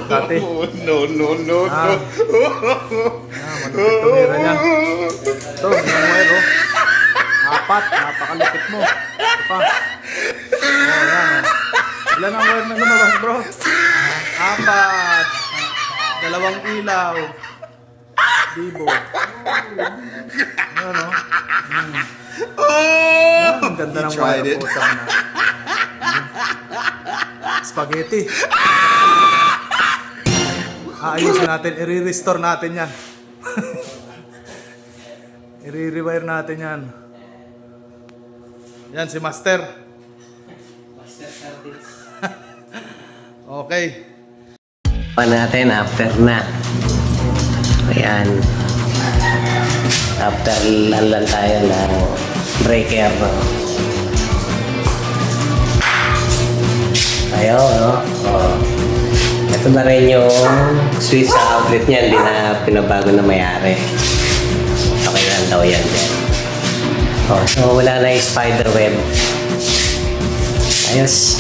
Dati. No. Malupit tumira niya. Ito, yung wire, oh. Apat, napakalupit mo. Ito pa. Yan. Ilan ang wire na lumabas, bro? Apat. Dalawang ilaw. Bibo. Ano, no? Yan, ang ganda ng wire po. Spaghetti. Aayusin natin, i-restore natin yan. I-rewire natin yan. Yan si Master. Master service. Okay. Pa natin after na. Ayan. After lang tayo ng breaker, no? Ayaw, no? Oh. Ito na rin yung switch sa outlet niya, hindi na pinabago na may-ari. Okay lang daw yan dyan. Oh, so wala na yung spider web. Ayos.